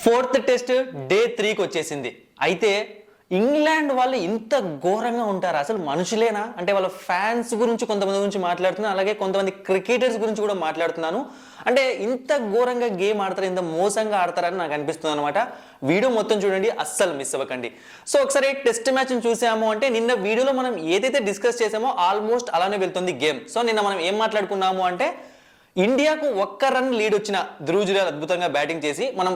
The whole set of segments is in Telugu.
ఫోర్త్ టెస్ట్ డే 3కి వచ్చేసింది. అయితే ఇంగ్లాండ్ వాళ్ళు ఇంత ఘోరంగా ఉంటారు, అసలు మనుషులేనా అంటే వాళ్ళ ఫ్యాన్స్ గురించి కొంతమంది గురించి మాట్లాడుతున్నాను, అలాగే కొంతమంది క్రికెటర్స్ గురించి కూడా మాట్లాడుతున్నాను. అంటే ఇంత ఘోరంగా గేమ్ ఆడతారు, ఇంత మోసంగా ఆడతారని నాకు అనిపిస్తుంది అనమాట. వీడియో మొత్తం చూడండి, అస్సలు మిస్ అవ్వకండి. సో ఒకసారి టెస్ట్ మ్యాచ్ చూసాము అంటే నిన్న వీడియోలో మనం ఏదైతే డిస్కస్ చేసామో ఆల్మోస్ట్ అలానే వెళ్తుంది గేమ్. సో నిన్న మనం ఏం మాట్లాడుకున్నాము అంటే ఇండియాకు ఒక్క రన్ లీడ్ వచ్చిన ధ్రువ్ జురేల్ అద్భుతంగా బ్యాటింగ్ చేసి మనం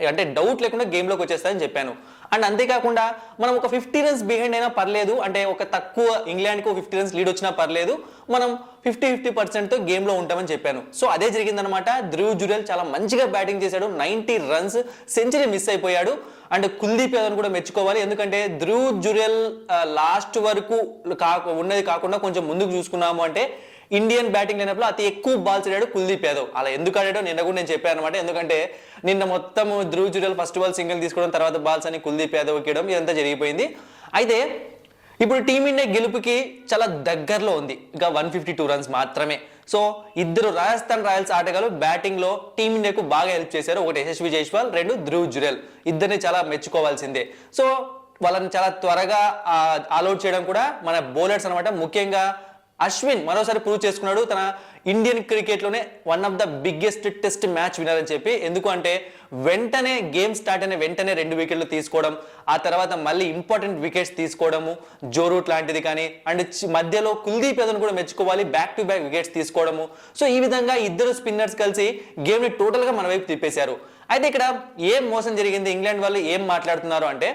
అంటే డౌట్ లేకుండా గేమ్లోకి వచ్చేస్తారని చెప్పాను. అండ్ అంతేకాకుండా మనం ఒక 50 రన్స్ బిహైండ్ అయినా పర్లేదు, అంటే ఒక తక్కువ ఇంగ్లాండ్కి 50 రన్స్ లీడ్ వచ్చినా పర్లేదు, మనం 50-50%తో గేమ్లో ఉంటామని చెప్పాను. సో అదే జరిగిందనమాట. ధ్రువ్ జురేల్ చాలా మంచిగా బ్యాటింగ్ చేశాడు, 90 రన్స్, సెంచరీ మిస్ అయిపోయాడు. అండ్ కుల్దీప్ యాదవ్ కూడా మెచ్చుకోవాలి, ఎందుకంటే ధ్రువ్ జురేల్ లాస్ట్ వరకు ఉన్నది కాకుండా కొంచెం ముందుకు చూసుకున్నాము అంటే ఇండియన్ బ్యాటింగ్ లైనప్లో అతి ఎక్కువ బాల్స్ ఆడాడు కుల్దీప్ యాదవ్. అలా ఎందుకు ఆడాడో నిన్న కూడా నేను చెప్పాను అనమాట. ఎందుకంటే నిన్న మొత్తం Dhruv Jurel first ball single తీసుకోవడం, తర్వాత బాల్స్ అని కుల్దీప్ యాదవ్ ఇవ్వడం, ఇదంతా జరిగిపోయింది. అయితే ఇప్పుడు టీమిండియా గెలుపుకి చాలా దగ్గరలో ఉంది, ఇంకా 152 రన్స్ మాత్రమే. సో ఇద్దరు రాజస్థాన్ రాయల్స్ ఆటగాళ్ళు బ్యాటింగ్ లో టీమిండియాకు బాగా హెల్ప్ చేశారు. ఒకటి యశస్వి జైస్వాల్, రెండు ధ్రువ్ జురేల్. ఇద్దరిని చాలా మెచ్చుకోవాల్సిందే. సో వాళ్ళని చాలా త్వరగా ఆల్అౌట్ చేయడం కూడా మన బౌలర్స్ అనమాట. ముఖ్యంగా అశ్విన్ మరోసారి ప్రూవ్ చేసుకున్నాడు తన ఇండియన్ క్రికెట్ లోనే one of the biggest test match winner అని చెప్పి. ఎందుకు అంటే వెంటనే గేమ్ స్టార్ట్ అయిన వెంటనే 2 వికెట్లు తీసుకోవడం, ఆ తర్వాత మళ్ళీ ఇంపార్టెంట్ వికెట్స్ తీసుకోవడము, జో రూట్ లాంటిది కానీ, అండ్ మధ్యలో కుల్దీప్ యాదవ్ కూడా మెచ్చుకోవాలి, బ్యాక్ టు బ్యాక్ వికెట్స్ తీసుకోవడము. సో ఈ విధంగా ఇద్దరు స్పిన్నర్స్ కలిసి గేమ్ ని టోటల్ గా మన వైపు తిప్పేశారు. అయితే ఇక్కడ ఏం మోసం జరిగింది, ఇంగ్లాండ్ వాళ్ళు ఏం మాట్లాడుతున్నారు అంటే,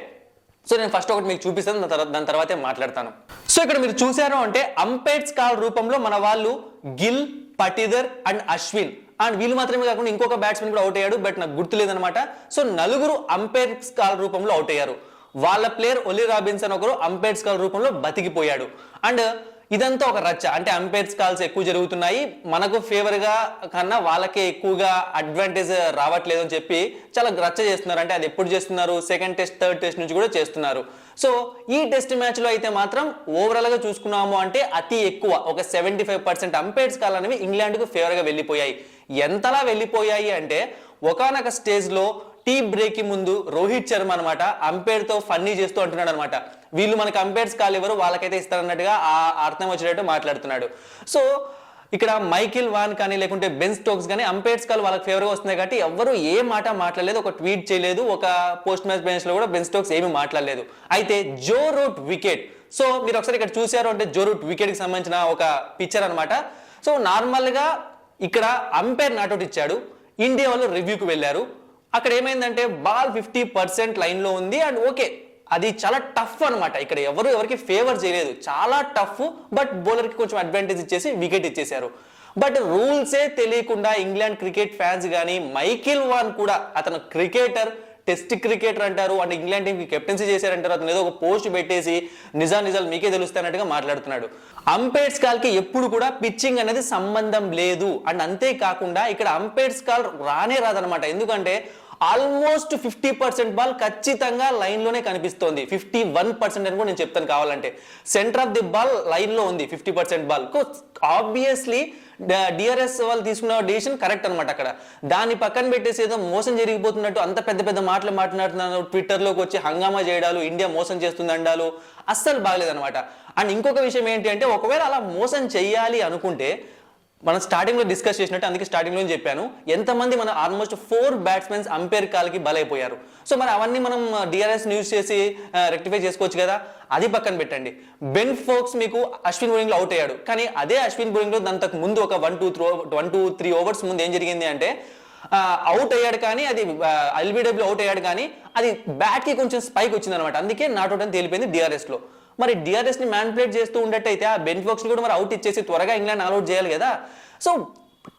సో నేను ఫస్ట్ ఒకటి మీకు చూపిస్తాను, దాని తర్వాతే మాట్లాడతాను. సో ఇక్కడ మీరు చూసారు అంటే అంపైర్స్ కాల్ రూపంలో మన వాళ్ళు గిల్, పటిదర్ అండ్ అశ్విన్, అండ్ వీళ్ళు మాత్రమే కాకుండా ఇంకొక బ్యాట్స్మెన్ కూడా అవుట్ అయ్యాడు, బట్ నాకు గుర్తులేదనమాట. సో నలుగురు అంపైర్స్ కాల్ రూపంలో అవుట్ అయ్యారు. వాళ్ళ ప్లేయర్ ఒలీ రాబిన్సన్ ఒకరు అంపైర్స్ కాల్ రూపంలో బతికిపోయాడు. అండ్ ఇదంతా ఒక రచ్చ, అంటే అంపైర్స్ కాల్స్ ఎక్కువ జరుగుతున్నాయి, మనకు ఫేవర్ గా కన్నా వాళ్ళకే ఎక్కువగా అడ్వాంటేజ్ రావట్లేదు అని చెప్పి చాలా రచ్చ చేస్తున్నారు. అంటే అది ఎప్పుడు చేస్తున్నారు, సెకండ్ టెస్ట్, థర్డ్ టెస్ట్ నుంచి కూడా చేస్తున్నారు. సో ఈ టెస్ట్ మ్యాచ్ లో అయితే మాత్రం ఓవరాల్ గా చూసుకున్నాము అంటే అతి ఎక్కువ ఒక 75% అంపైర్స్ కాల్ అనేవి ఇంగ్లాండ్ కు ఫేవర్ గా వెళ్ళిపోయాయి. ఎంతలా వెళ్ళిపోయాయి అంటే ఒకానొక స్టేజ్ లో టీ బ్రేక్ కి ముందు రోహిత్ శర్మ అనమాట అంపైర్ తో ఫన్నీ చేస్తూ అంటున్నాడు అనమాట, వీళ్ళు మనకి అంపైర్స్ కాల్ ఎవరు వాళ్ళకైతే ఇస్తారన్నట్టుగా ఆ అర్థం వచ్చేటట్టు మాట్లాడుతున్నాడు. సో ఇక్కడ మైకిల్ వాన్ కానీ లేకుంటే బెన్ స్టోక్స్ కానీ అంపైర్స్ కాల్ వాళ్ళకి ఫేవర్ గా వస్తున్నాయి కాబట్టి ఎవరు ఏ మాట మాట్లాడలేదు, ఒక ట్వీట్ చేయలేదు, ఒక పోస్ట్ మ్యాచ్ బెంచ్ లో కూడా బెన్ స్టోక్స్ ఏమీ మాట్లాడలేదు. అయితే జో రూట్ వికెట్, సో మీరు ఒకసారి ఇక్కడ చూసారు అంటే జో రూట్ వికెట్ కి సంబంధించిన ఒక పిక్చర్ అనమాట. సో నార్మల్ గా ఇక్కడ అంపైర్ నాట్అవుట్ ఇచ్చాడు, ఇండియా వాళ్ళు రివ్యూకి వెళ్ళారు. అక్కడ ఏమైందంటే బాల్ 50% లైన్ లో ఉంది, అండ్ ఓకే అది చాలా టఫ్ అనమాట. ఇక్కడ ఎవరికి ఫేవర్ చేయలేదు, చాలా టఫ్, బట్ బౌలర్ కి కొంచెం అడ్వాంటేజ్ ఇచ్చేసి వికెట్ ఇచ్చేశారు. బట్ రూల్సే తెలియకుండా ఇంగ్లాండ్ క్రికెట్ ఫ్యాన్స్ కానీ, మైకిల్ వాన్ కూడా అతను క్రికెటర్, టెస్ట్ క్రికెటర్ అంటారు, అండ్ ఇంగ్లాండ్ టీంకి కెప్టెన్సీ చేశారంటారు, అతను ఏదో ఒక పోస్ట్ పెట్టేసి నిజాలు మీకే తెలుస్తానట్టుగా మాట్లాడుతున్నాడు. అంపైర్స్ కాల్ కి ఎప్పుడు కూడా పిచ్చింగ్ అనేది సంబంధం లేదు. అండ్ అంతేకాకుండా ఇక్కడ అంపైర్స్ కాల్ రానే రాదనమాట, ఎందుకంటే ఆల్మోస్ట్ 50% బాల్ ఖచ్చితంగా లైన్ లోనే కనిపిస్తోంది. 51% అని కూడా నేను చెప్తాను కావాలంటే. Centre of the ball line లో ఉంది 50% బాల్. ఆబ్వియస్లీ డిఆర్ఎస్ వాళ్ళు తీసుకున్న డిసిషన్ కరెక్ట్ అనమాట. అక్కడ దాన్ని పక్కన పెట్టేసి ఏదో మోసం జరిగిపోతున్నట్టు అంత పెద్ద పెద్ద మాటలు మాట్లాడుతున్నారు, ట్విట్టర్లోకి వచ్చి హంగామా చేయడాలు, ఇండియా మోసం చేస్తుంది అండాలు, అస్సలు బాగలేదనమాట. అండ్ ఇంకొక విషయం ఏంటి అంటే ఒకవేళ అలా మోసం చెయ్యాలి అనుకుంటే మనం స్టార్టింగ్ లో డిస్కస్ చేసినట్టు, అందుకే స్టార్టింగ్ లో చెప్పాను ఎంతమంది మన ఆల్మోస్ట్ 4 బ్యాట్స్మెన్స్ అంపైర్ కాల్ కి బలైపోయారు. సో మరి అవన్నీ మనం డిఆర్ఎస్ న్యూస్ చేసి రెక్టిఫై చేసుకోవచ్చు కదా. అది పక్కన పెట్టండి. బెన్ ఫోక్స్ మీకు అశ్విన్ బౌలింగ్ లో అవుట్ అయ్యాడు, కానీ అదే అశ్విన్ బౌలింగ్ లో దాని ముందు ఒక 1-2-3 ఓవర్స్ ముందు ఏం జరిగింది అంటే అవుట్ అయ్యాడు, కానీ అది ఎల్బిడబ్ల్యూ అవుట్ అయ్యాడు, కానీ అది బ్యాట్ కి కొంచెం స్పైక్ వచ్చింది అనమాట, అందుకే నాట్అవుట్ అని తేలిపోయింది డిఆర్ఎస్ లో. మరి డిఆర్ఎస్ ని మ్యానిపులేట్ చేస్తూ ఉండేట్టయితే ఆ బెన్ ఫోక్స్ ని కూడా మరి అవుట్ ఇచ్చేసి త్వరగా ఇంగ్లాండ్ ఆల్అౌట్ చేయాలి కదా. సో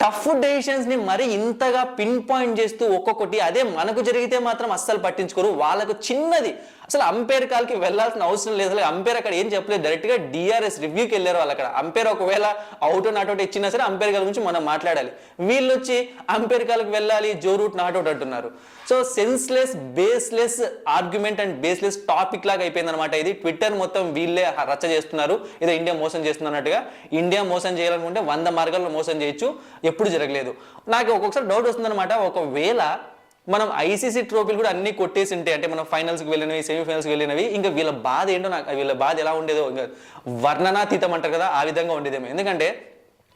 టఫ్ డెసిషన్స్ ని మరి ఇంతగా పిన్ పాయింట్ చేస్తూ ఒక్కొక్కటి, అదే మనకు జరిగితే మాత్రం అస్సలు పట్టించుకోరు. వాళ్ళకు చిన్నది అసలు అంపైర్ కాల్ కి వెళ్లాల్సిన అవసరం లేదు. అసలు అంపైర్ అక్కడ ఏం చెప్పలేదు, డైరెక్ట్ గా డిఆర్ఎస్ రివ్యూకి వెళ్ళారు వాళ్ళు. అక్కడ అంపైర్ ఒకవేళ అవుట్ నాట్అవుట్ ఇచ్చినా సరే అంపైర్ కాల్ గురించి మనం మాట్లాడాలి, వీళ్ళు వచ్చి అంపైర్ కాల్కి వెళ్ళాలి, జో రూట్ నాట్అవుట్ అంటున్నారు. So senseless, baseless argument and baseless topic లాగా అయిపోయింది అనమాట ఇది. ట్విట్టర్ మొత్తం వీళ్ళే రచ్చ చేస్తున్నారు, ఏదో ఇండియా మోసం చేస్తున్నట్టుగా. ఇండియా మోసం చేయాలనుకుంటే 100 మార్గాల్లో మోసం చేయొచ్చు, ఎప్పుడు జరగలేదు. నాకు ఒక్కొక్కసారి డౌట్ వస్తుంది అనమాట, ఒకవేళ మనం ఐసీసీ ట్రోఫీలు కూడా అన్ని కొట్టేసి ఉంటే, అంటే మనం ఫైనల్స్కి వెళ్ళినవి, సెమీఫైనల్స్కి వెళ్ళినవి, ఇంకా వీళ్ళ బాధ ఏంటో నాకు, వీళ్ళ బాధ ఎలా ఉండేదో ఇంకా వర్ణనాతీతం అంటారు కదా, ఆ విధంగా ఉండేదేమో. ఎందుకంటే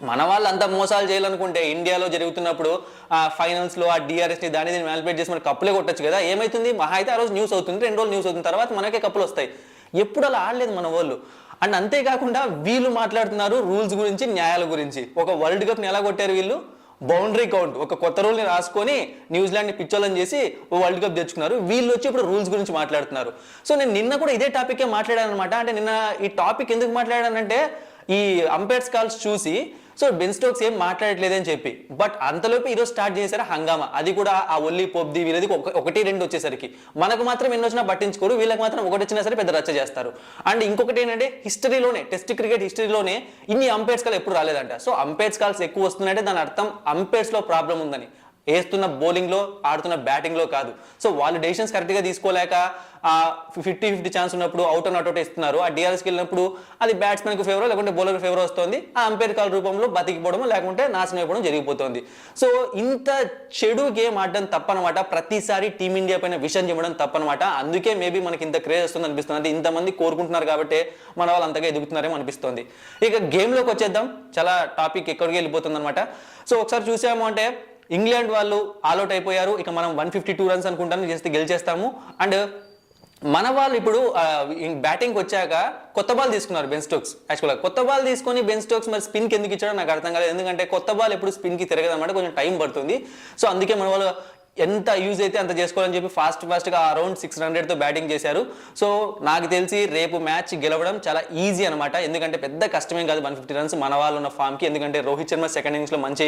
మన వాళ్ళు అంత మోసాలు చేయాలనుకుంటే ఇండియాలో జరుగుతున్నప్పుడు ఆ ఫైనల్స్లో ఆ డిఆర్ఎస్ని దాన్ని మ్యానిపులేట్ చేసి మనకి కప్పులే కొట్టచ్చు కదా. ఏమైతుంది, మహా అయితే ఆ రోజు న్యూస్ అవుతుంది, 2 రోజులు న్యూస్ అవుతుంది, తర్వాత మనకే కప్పులు వస్తాయి. ఎప్పుడు అలా ఆడలేదు మన వాళ్ళు. అండ్ అంతేకాకుండా వీళ్ళు మాట్లాడుతున్నారు రూల్స్ గురించి, న్యాయాల గురించి. ఒక వరల్డ్ కప్ని ఎలా కొట్టారు వీళ్ళు, బౌండరీ కౌంట్, ఒక కొత్త రూల్ని రాసుకొని న్యూజిలాండ్ని పిచ్చోళ్ళని చేసి వరల్డ్ కప్ తెచ్చుకున్నారు. వీళ్ళు వచ్చి ఇప్పుడు రూల్స్ గురించి మాట్లాడుతున్నారు. సో నేను నిన్న కూడా ఇదే టాపికే మాట్లాడాను అనమాట. అంటే నిన్న ఈ టాపిక్ ఎందుకు మాట్లాడానంటే, ఈ అంపైర్స్ కాల్స్ చూసి సో బెన్ స్టోక్స్ ఏం మాట్లాడట్లేదని చెప్పి, బట్ అంతలోపు ఈరోజు స్టార్ట్ చేశారు హంగామా. అది కూడా ఆ ఒల్లి పోబ్ది వీళ్ళది 1-2 వచ్చేసరికి మనకు మాత్రం ఎన్ని వచ్చినా పట్టించుకోరు, వీళ్ళకి మాత్రం 1 వచ్చినా సరే పెద్ద రచ్చ చేస్తారు. అండ్ ఇంకొకటి ఏంటంటే, హిస్టరీలోనే, టెస్ట్ క్రికెట్ హిస్టరీలోనే ఇన్ని అంపైర్స్ కాల్ ఎప్పుడు రాలేదంట. సో అంపైర్స్ కాల్స్ ఎక్కువ వస్తున్నాయంటే దాని అర్థం అంపైర్స్ లో ప్రాబ్లం ఉందని, వేస్తున్న బౌలింగ్లో, ఆడుతున్న బ్యాటింగ్లో కాదు. సో వాళ్ళు డెసిషన్స్ కరెక్ట్గా తీసుకోలేక 50-50 ఛాన్స్ ఉన్నప్పుడు అవుట్ అండ్ అవుట్ ఇస్తున్నారు. ఆ డిఆర్ఎస్కి వెళ్ళినప్పుడు అది బ్యాట్స్మెన్కి ఫేవర్ లేకుంటే బౌలర్ ఫేవర్ వస్తుంది, ఆ అంపైర్ కాల్ రూపంలో బతికిపోవడం లేకుంటే నాశనం అయిపోవడం జరిగిపోతుంది. సో ఇంత చెడు గేమ్ ఆడడం తప్పనమాట. ప్రతిసారి టీమిండియా పైన విషయం చెప్పడం తప్పనమాట. అందుకే మేబీ మనకి ఇంత క్రేజ్ వస్తుంది అనిపిస్తుంది. అంటే ఇంతమంది కోరుకుంటున్నారు కాబట్టి మన వాళ్ళు అంతగా ఎదుగుతున్నారేమో అనిపిస్తుంది. ఇక గేమ్లోకి వచ్చేద్దాం, చాలా టాపిక్ ఎక్కడికి వెళ్ళిపోతుంది అనమాట. సో ఒకసారి చూసాము అంటే ఇంగ్లాండ్ వాళ్ళు ఆల్అౌట్ అయిపోయారు. ఇక మనం 152 రన్స్ అనుకుంటాను చేస్తే గెలిచేస్తాము. అండ్ మన వాళ్ళు ఇప్పుడు బ్యాటింగ్కి వచ్చాక కొత్త బాల్ తీసుకున్నారు బెన్ స్టోక్స్. యాక్చువల్గా కొత్త బాల్ తీసుకొని బెన్ స్టోక్స్ మరి స్పిన్కి ఎందుకు ఇచ్చాడో నాకు అర్థం కాలేదు. ఎందుకంటే కొత్త బాల్ ఎప్పుడు స్పిన్కి తిరగదన్నమాట, కొంచెం టైం పడుతుంది. సో అందుకే మన వాళ్ళు ఎంత యూజ్ అయితే అంత చేసుకోవాలని చెప్పి ఫాస్ట్గా అరౌండ్ 600తో బ్యాటింగ్ చేశారు. సో నాకు తెలిసి రేపు మ్యాచ్ గెలవడం చాలా ఈజీ అనమాట. ఎందుకంటే పెద్ద కష్టమేం కాదు 150 రన్స్ మన వాళ్ళు ఉన్న ఫామ్కి. ఎందుకంటే రోహిత్ శర్మ సెకండ్ ఇన్నింగ్స్లో మంచి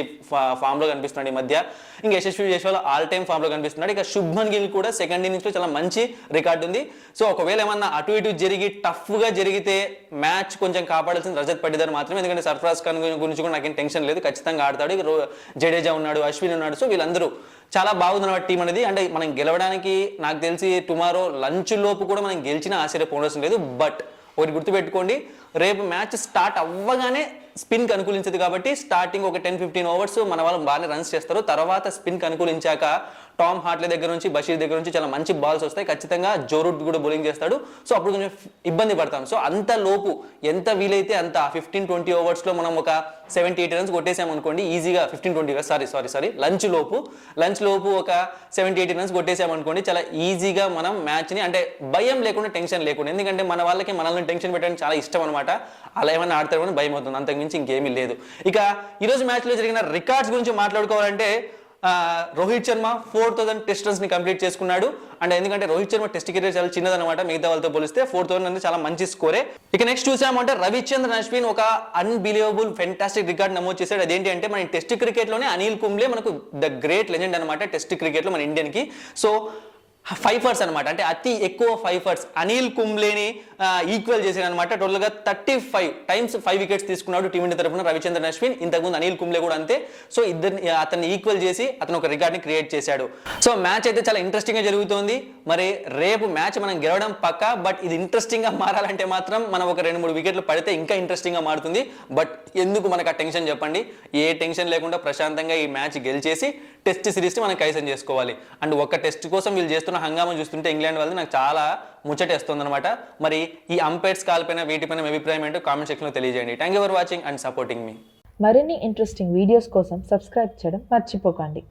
ఫామ్లో కనిపిస్తున్నాడు ఈ మధ్య. ఇంకా యశస్వి జైస్వాల్ ఆల్ టైమ్ ఫామ్లో కనిపిస్తున్నాడు. ఇక శుభ్మన్ గిల్ కూడా సెకండ్ ఇన్నింగ్స్లో చాలా మంచి రికార్డు ఉంది. సో ఒకవేళ ఏమన్నా అటు ఇటు జరిగి టఫ్గా జరిగితే మ్యాచ్ కొంచెం కాపాడాల్సింది రజత్ పటిదార్ మాత్రమే. ఎందుకంటే సర్ఫరాజ్ ఖాన్ గురించి కూడా నాకేం టెన్షన్ లేదు, ఖచ్చితంగా ఆడతాడు. జడేజా ఉన్నాడు, అశ్విన్ ఉన్నాడు. సో వీళ్ళందరూ చాలా బాగుందన్నమాట టీం అనేది. అంటే మనం గెలవడానికి నాకు తెలిసి టుమారో లంచ్ లోపు కూడా మనం గెలిచినా ఆశ్చర్యపోవడం లేదు. బట్ ఒకటి గుర్తుపెట్టుకోండి, రేపు మ్యాచ్ స్టార్ట్ అవ్వగానే స్పిన్కి అనుకూలించదు కాబట్టి స్టార్టింగ్ ఒక 10-15 ఓవర్స్ మన వాళ్ళు బాగానే రన్స్ చేస్తారు. తర్వాత స్పిన్కి అనుకూలించాక టామ్ హార్ట్లీ దగ్గర నుంచి, బషీర్ దగ్గర నుంచి చాలా మంచి బాల్స్ వస్తాయి. ఖచ్చితంగా జో రూట్ కూడా బౌలింగ్ చేస్తాడు. సో అప్పుడు కొంచెం ఇబ్బంది పడతాం. సో అంత లోపు ఎంత వీలైతే అంత 15-20 ఓవర్స్లో మనం ఒక 70-80 రన్స్ కొట్టేసామనుకోండి ఈజీగా. 15-20 సారీ లంచ్ లోపు ఒక 70-80 రన్స్ కొట్టేసామనుకోండి చాలా ఈజీగా మనం మ్యాచ్ని, అంటే భయం లేకుండా, టెన్షన్ లేకుండా. ఎందుకంటే మన వాళ్ళకి మనల్ని టెన్షన్ పెట్టడానికి చాలా ఇష్టం అనమాట. అలా ఏమైనా ఆడతారని భయం అవుతుంది, అంతకుమించి ఇంకేమీ లేదు. ఇక ఈరోజు మ్యాచ్లో జరిగిన రికార్డ్స్ గురించి మాట్లాడుకోవాలంటే రోహిత్ శర్మ 4000 టెస్ట్ రన్స్ ని కంప్లీట్ చేసుకున్నాడు. అండ్ ఎందుకంటే రోహిత్ శర్మ టెస్ట్ కెరీర్ చాలా చిన్నదనమాట, మిగతా వాళ్ళతో పోలిస్తే 4000 అనేది చాలా మంచి స్కోరే. ఇక నెక్స్ట్ చూసామంటే రవిచంద్రన్ అశ్విన్ ఒక అన్బిలీవబుల్ ఫెంటాస్టిక్ రికార్డ్ నమోదు చేశాడు. అదేంటి అంటే మన టెస్ట్ క్రికెట్ లోనే అనిల్ కుంబ్లే మనకు ద గ్రేట్ లెజెండ్ అనమాట టెస్ట్ క్రికెట్ లో మన ఇండియన్ కి. సో 5 ఫర్స్ అనమాట, అంటే అతి ఎక్కువ 5 ఫర్స్ అనిల్ కుంబ్లేని ఈక్వల్ చేశాడు అనమాట. టోటల్ గా 35 టైమ్స్ 5 వికెట్స్ తీసుకున్నాడు టీమిండియా తరఫున రవిచంద్రన్ అశ్విన్. ఇంతకుముందు అనిల్ కుంబ్లే కూడా అంతే. సో అతన్ని ఈక్వల్ చేసి అతను ఒక రికార్డ్ ని క్రియేట్ చేశాడు. సో మ్యాచ్ అయితే చాలా ఇంట్రెస్టింగ్ గా జరుగుతుంది. మరి రేపు మ్యాచ్ మనం గెలవడం పక్కా. బట్ ఇది ఇంట్రెస్టింగ్ గా మారాలంటే మాత్రం మనం ఒక 2-3 వికెట్లు పడితే ఇంకా ఇంట్రెస్టింగ్ గా మారుతుంది. బట్ ఎందుకు మనకు ఆ టెన్షన్ చెప్పండి? ఏ టెన్షన్ లేకుండా ప్రశాంతంగా ఈ మ్యాచ్ గెలిచేసి టెస్ట్ సిరీస్ ని మనం కైసం చేసుకోవాలి. అండ్ ఒక టెస్ట్ కోసం వీళ్ళు చేస్తున్న హంగామా చూస్తుంటే ఇంగ్లాండ్ వాళ్ళది నాకు చాలా ముచ్చటేస్తుంది అనమాట. మరి ఈ అంపైర్స్ కాల్పైన వీటిపైన మీ అభిప్రాయం ఏంటో కామెంట్ సెక్షన్లో తెలియజేయండి. Thank you for watching and supporting మీ. మరిన్ని ఇంట్రెస్టింగ్ వీడియోస్ కోసం సబ్స్క్రైబ్ చేయడం మర్చిపోకండి.